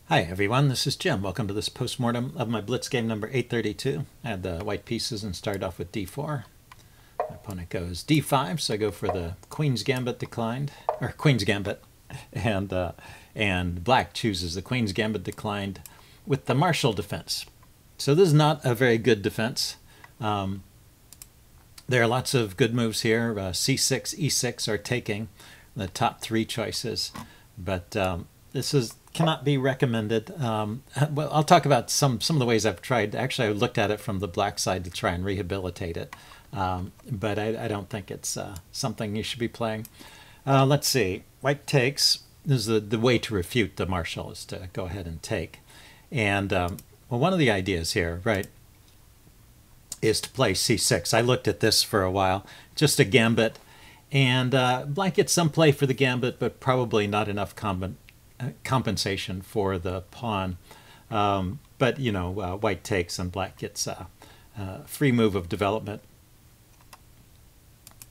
Hi everyone, this is Jim. Welcome to this postmortem of my Blitz game number 832. I had the white pieces and started off with d4. My opponent goes d5, so I go for the Queen's Gambit declined, or Queen's Gambit, and black chooses the Queen's Gambit declined with the Marshall defense. So this is not a very good defense. There are lots of good moves here. c6, e6 are taking the top three choices, but this cannot be recommended. Well, I'll talk about some of the ways I've tried. Actually, I looked at it from the black side to try and rehabilitate it, but I don't think it's something you should be playing. Let's see. White takes. This is the way to refute the Marshall, is to go ahead and take. And well, one of the ideas here, right, is to play c6. I looked at this for a while, just a gambit, and black gets some play for the gambit, but probably not enough compensation for the pawn. But you know, white takes and black gets a free move of development,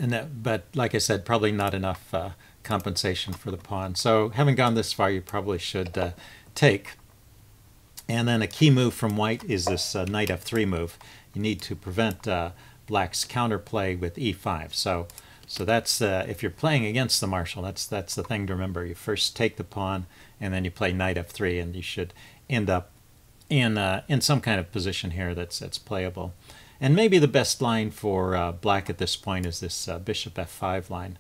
and but like I said, probably not enough compensation for the pawn. So having gone this far, you probably should take. And then a key move from white is this knight f3 move. You need to prevent black's counterplay with e5. So that's if you're playing against the Marshall, that's the thing to remember. You first take the pawn, and then you play knight f3, and you should end up in some kind of position here that's playable. And maybe the best line for black at this point is this bishop f5 line,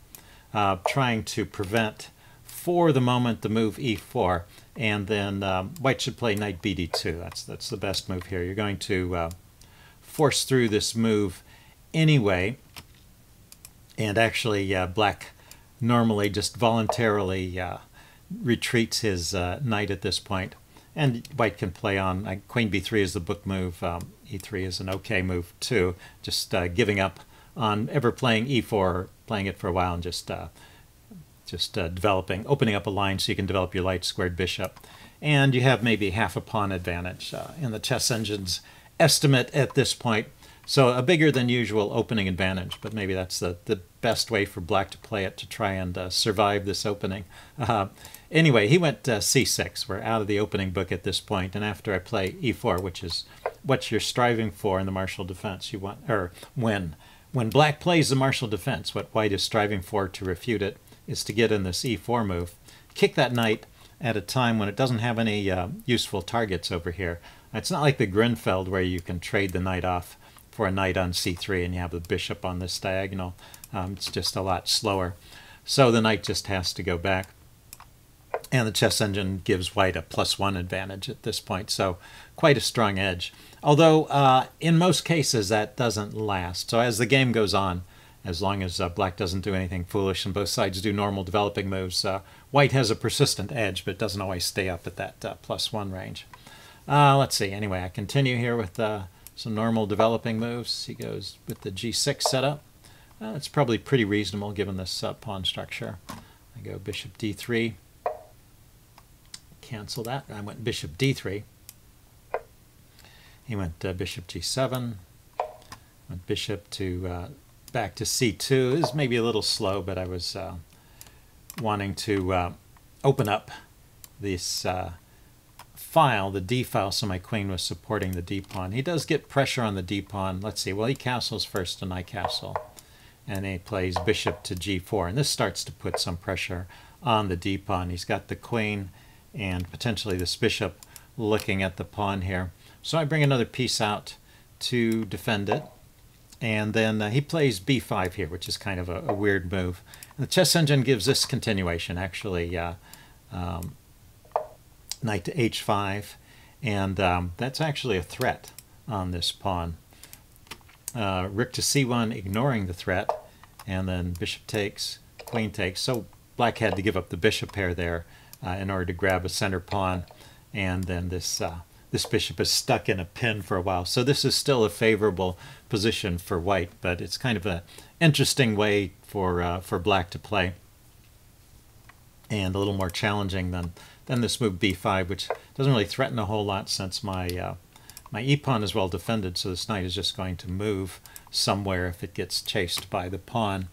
trying to prevent for the moment the move e4, and then white should play knight bd2. That's the best move here. You're going to force through this move anyway. And actually, black normally just voluntarily retreats his knight at this point. And white can play on, queen b3 is the book move, e3 is an okay move too, just giving up on ever playing e4, playing it for a while, and just developing, opening up a line so you can develop your light squared bishop. And you have maybe half a pawn advantage in the chess engine's estimate at this point. So a bigger than usual opening advantage, but maybe that's the best way for black to play it, to try and survive this opening. Anyway, he went c6. We're out of the opening book at this point, and after I play e4, which is what you're striving for in the Marshall defense, you want, or when black plays the Marshall defense, what white is striving for to refute it is to get in this e4 move, kick that knight at a time when it doesn't have any useful targets over here. It's not like the Grinfeld where you can trade the knight off for a knight on c3 and you have the bishop on this diagonal. It's just a lot slower. So the knight just has to go back. And the chess engine gives white a +1 advantage at this point. So quite a strong edge. Although in most cases that doesn't last. So as the game goes on, as long as black doesn't do anything foolish and both sides do normal developing moves, white has a persistent edge, but it doesn't always stay up at that +1 range. Let's see. Anyway, I continue here with some normal developing moves. He goes with the g6 setup. It's probably pretty reasonable given this pawn structure. I go bishop d3. Cancel that. I went bishop d3. He went bishop g7. Went bishop to back to c2. This is maybe a little slow, but I was wanting to open up this file, the d file, so my queen was supporting the d pawn. He does get pressure on the d pawn. Let's see. Well, he castles first and I castle, and he plays bishop to g4, and this starts to put some pressure on the d pawn. He's got the queen and potentially this bishop looking at the pawn here. So I bring another piece out to defend it, and then he plays b5 here, which is kind of a weird move. And the chess engine gives this continuation, actually. Knight to h5, and that's actually a threat on this pawn. Rook to c1, ignoring the threat, and then bishop takes, queen takes. So black had to give up the bishop pair there in order to grab a center pawn, and then this bishop is stuck in a pin for a while. So this is still a favorable position for white, but it's kind of an interesting way for black to play, and a little more challenging than this move b5, which doesn't really threaten a whole lot since my my e-pawn is well defended, so this knight is just going to move somewhere if it gets chased by the pawn.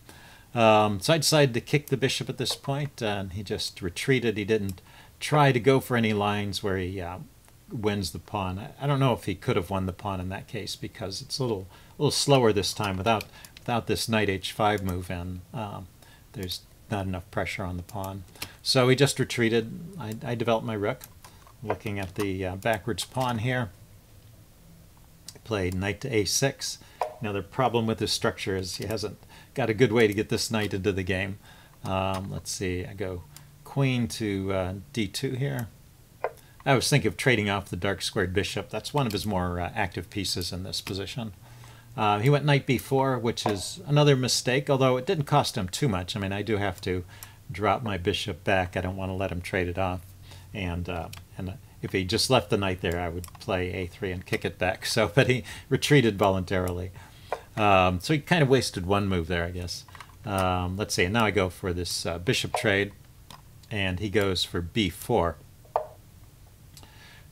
So I decided to kick the bishop at this point, and he just retreated. He didn't try to go for any lines where he wins the pawn. I don't know if he could have won the pawn in that case because it's a little slower this time without this knight h5 move in. There's not enough pressure on the pawn. So he just retreated. I developed my rook. Looking at the backwards pawn here. I played knight to a6. Now the problem with this structure is he hasn't got a good way to get this knight into the game. Let's see, I go queen to d2 here. I was thinking of trading off the dark squared bishop. That's one of his more active pieces in this position. He went knight b4, which is another mistake, although it didn't cost him too much. I mean, I do have to drop my bishop back. I don't want to let him trade it off. And if he just left the knight there, I would play a3 and kick it back. So, but he retreated voluntarily. So he kind of wasted one move there, I guess. Let's see, now I go for this bishop trade, and he goes for b4.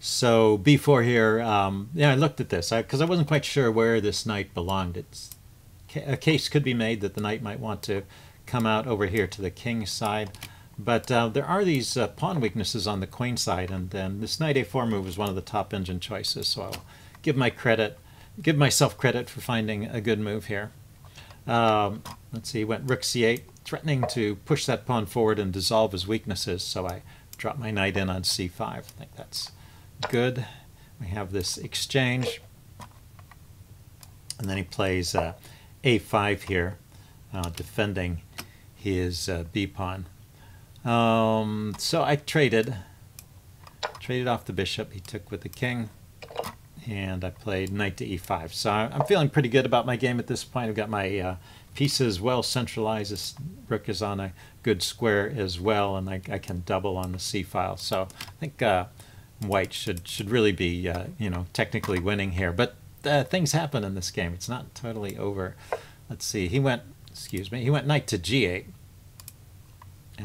So b4 here, yeah, I looked at this because I wasn't quite sure where this knight belonged. A case could be made that the knight might want to come out over here to the king's side, but there are these pawn weaknesses on the queen side, and then this knight a4 move is one of the top engine choices. So I'll give myself credit for finding a good move here. Let's see, he went rook c8, threatening to push that pawn forward and dissolve his weaknesses. So I dropped my knight in on c5. I think that's good. We have this exchange, and then he plays a5 here, defending his b pawn. So I traded off the bishop. He took with the king, and I played knight to e5. So I'm feeling pretty good about my game at this point. I've got my pieces well centralized. This rook is on a good square as well, and I can double on the c file. So I think white should really be technically winning here. But things happen in this game. It's not totally over. Let's see. He went knight to g8.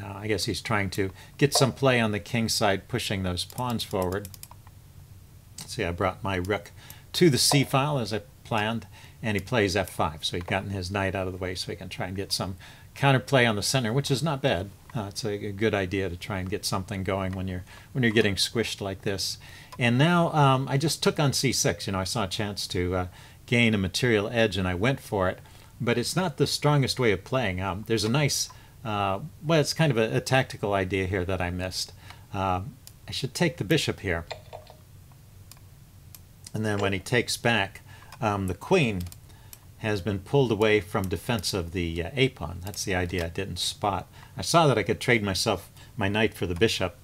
I guess he's trying to get some play on the king side, pushing those pawns forward. See, I brought my rook to the c file as I planned, and he plays f5. So he's gotten his knight out of the way so he can try and get some counterplay on the center, which is not bad. It's a good idea to try and get something going when you're getting squished like this. And now I just took on c6. I saw a chance to gain a material edge, and I went for it. But it's not the strongest way of playing. There's a nice, well, it's kind of a tactical idea here that I missed. I should take the bishop here. And then when he takes back, the queen has been pulled away from defense of the a-pawn. That's the idea I didn't spot. I saw that I could trade my knight for the bishop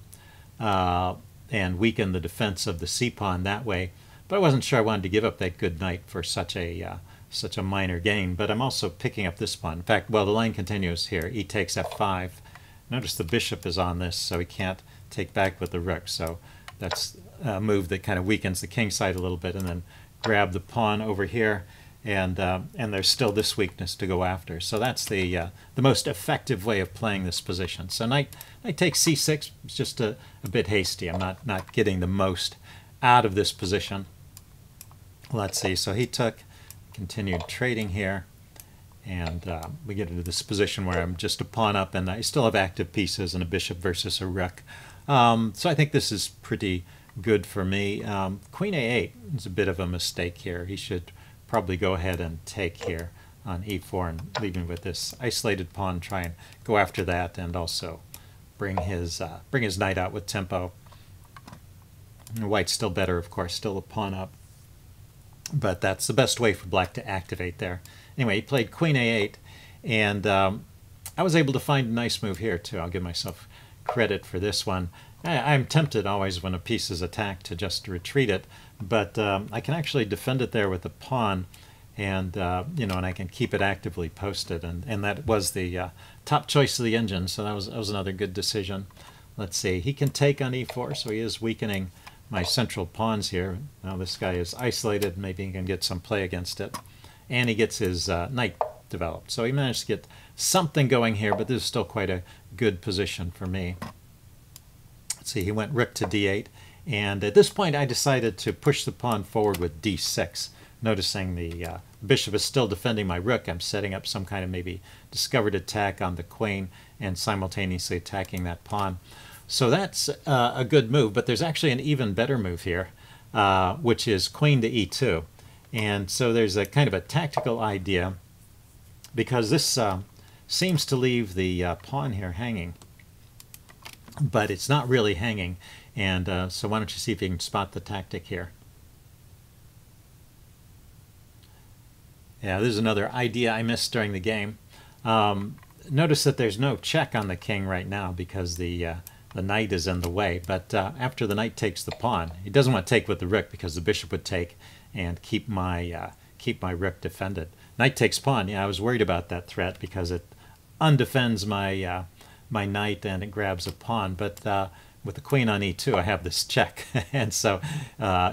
and weaken the defense of the c-pawn that way, but I wasn't sure I wanted to give up that good knight for such a minor gain. But I'm also picking up this pawn. In fact, well, the line continues here. E takes f5. Notice the bishop is on this, so he can't take back with the rook. So that's a move that kind of weakens the king side a little bit, and then grab the pawn over here, and there's still this weakness to go after. So that's the most effective way of playing this position. So knight takes c6. It's just a bit hasty. I'm not getting the most out of this position. Let's see. So he continued trading here, and we get into this position where I'm just a pawn up, and I still have active pieces and a bishop versus a rook. So I think this is pretty good for me. Queen a8 is a bit of a mistake here. He should probably go ahead and take here on e4 and leave me with this isolated pawn, try and go after that, and also bring his knight out with tempo. And white's still better, of course, still a pawn up, but that's the best way for black to activate there. Anyway, he played queen a8, and I was able to find a nice move here too. I'll give myself credit for this one. I'm tempted always when a piece is attacked to just retreat it, but I can actually defend it there with a pawn, and and I can keep it actively posted, and that was the top choice of the engine. So that was another good decision. Let's see, he can take on e4, so he is weakening my central pawns here. Now this guy is isolated. Maybe he can get some play against it, and he gets his knight developed. So he managed to get something going here, but this is still quite a good position for me. Let's see, he went rook to d8, and at this point I decided to push the pawn forward with d6. Noticing the bishop is still defending my rook, I'm setting up some kind of maybe discovered attack on the queen and simultaneously attacking that pawn. So that's a good move, but there's actually an even better move here, which is queen to e2. And so there's a kind of a tactical idea, because this seems to leave the pawn here hanging, but it's not really hanging. And so why don't you see if you can spot the tactic here. Yeah, this is another idea I missed during the game. Notice that there's no check on the king right now because the knight is in the way, but after the knight takes the pawn, he doesn't want to take with the rook because the bishop would take and keep my rook defended. Knight takes pawn. Yeah, I was worried about that threat because it undefends my my knight and it grabs a pawn, but with the queen on e2 I have this check, and so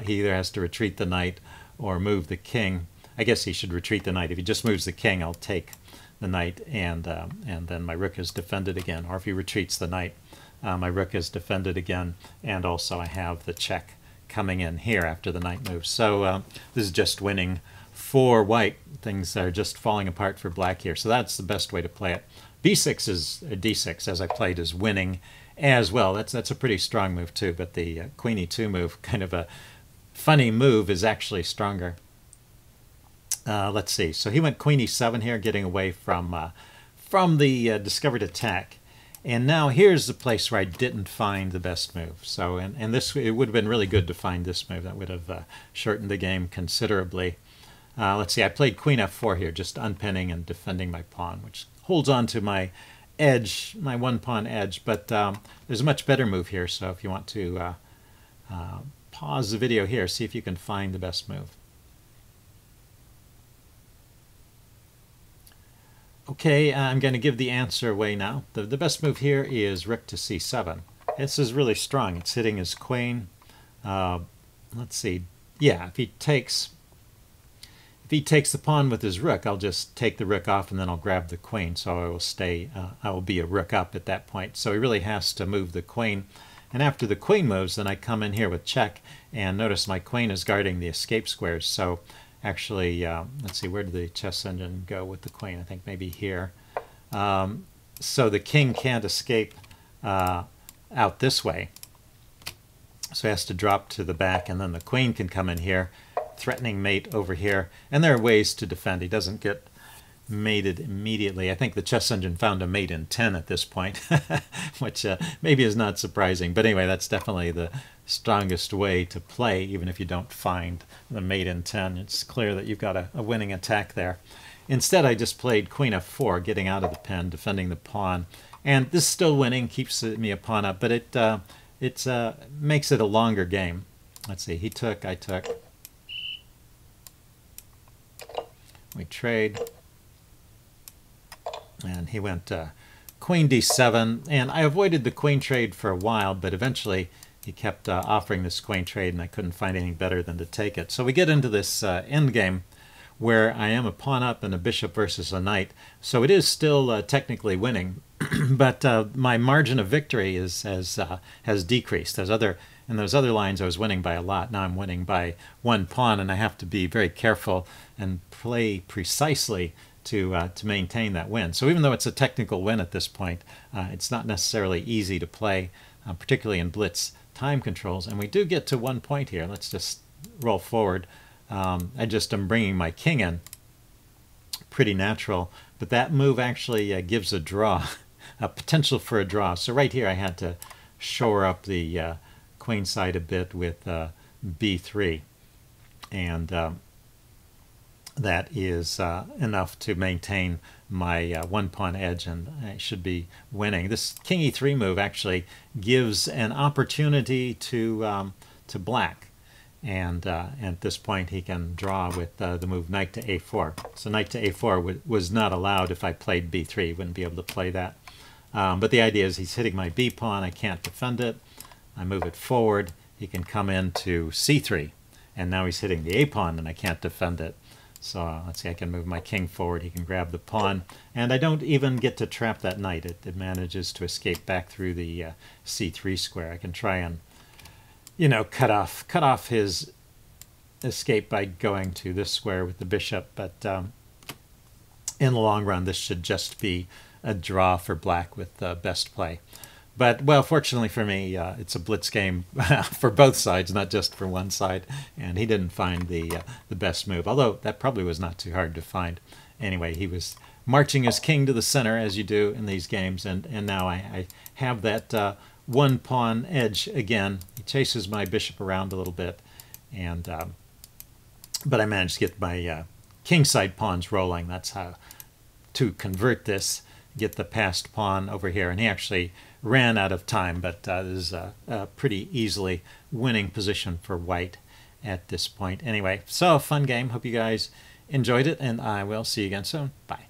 he either has to retreat the knight or move the king. I guess he should retreat the knight. If he just moves the king, I'll take the knight, and then my rook is defended again. Or if he retreats the knight, my rook is defended again, and also I have the check coming in here after the knight moves. So this is just winning for white. Things are just falling apart for black here. So that's the best way to play it. b6 is d6, as I played, is winning as well. That's a pretty strong move too. But the queen e2 move, kind of a funny move, is actually stronger. Let's see. So he went queen e7 here, getting away from the discovered attack. And now here's the place where I didn't find the best move. So, and this, it would have been really good to find this move. That would have shortened the game considerably. Let's see, I played queen f4 here, just unpinning and defending my pawn, which holds on to my edge, my one pawn edge. But there's a much better move here. So if you want to pause the video here, see if you can find the best move. Okay, I'm going to give the answer away now. The best move here is rook to c7. This is really strong. It's hitting his queen. Let's see. Yeah, if he takes the pawn with his rook, I'll just take the rook off and then I'll grab the queen. So I will stay. I will be a rook up at that point. So he really has to move the queen. And after the queen moves, then I come in here with check. And notice my queen is guarding the escape squares. So actually, let's see, where did the chess engine go with the queen? I think maybe here. So the king can't escape out this way. So he has to drop to the back, and then the queen can come in here, threatening mate over here. And there are ways to defend. He doesn't get mated immediately. I think the chess engine found a mate in 10 at this point, which maybe is not surprising. But anyway, that's definitely the strongest way to play, even if you don't find the mate in 10. It's clear that you've got a winning attack there. Instead, I just played queen f4, getting out of the pen, defending the pawn. And this is still winning, keeps me a pawn up, but it makes it a longer game. Let's see, he took, I took. We trade. And he went queen d7, and I avoided the queen trade for a while, but eventually he kept offering this queen trade, and I couldn't find anything better than to take it. So we get into this end game where I am a pawn up and a bishop versus a knight. So it is still technically winning, but my margin of victory has decreased. In those other lines I was winning by a lot. Now I'm winning by one pawn, and I have to be very careful and play precisely to maintain that win. So even though it's a technical win at this point, it's not necessarily easy to play, particularly in Blitz time controls. And we do get to 1 point here. Let's just roll forward. I just am bringing my king in. Pretty natural. But that move actually gives a draw, a potential for a draw. So right here I had to shore up the queen side a bit with b3. And that is enough to maintain my one pawn edge, and I should be winning. This king e3 move actually gives an opportunity to black, and at this point he can draw with the move knight to a4. So knight to a4 was not allowed if I played b3. He wouldn't be able to play that. But the idea is he's hitting my b pawn. I can't defend it. I move it forward. He can come into c3, and now he's hitting the a pawn, and I can't defend it. So let's see, I can move my king forward, he can grab the pawn, and I don't even get to trap that knight. It manages to escape back through the c3 square. I can try and, cut off his escape by going to this square with the bishop, but in the long run this should just be a draw for black with best play. But, well, fortunately for me, it's a blitz game for both sides, not just for one side. And he didn't find the best move, although that probably was not too hard to find. Anyway, he was marching his king to the center, as you do in these games. And now I have that one pawn edge again. He chases my bishop around a little bit. And but I managed to get my kingside pawns rolling. That's how to convert this, get the passed pawn over here. And he actually ran out of time, but this is a pretty easily winning position for white at this point. Anyway, so fun game. Hope you guys enjoyed it, and I will see you again soon. Bye.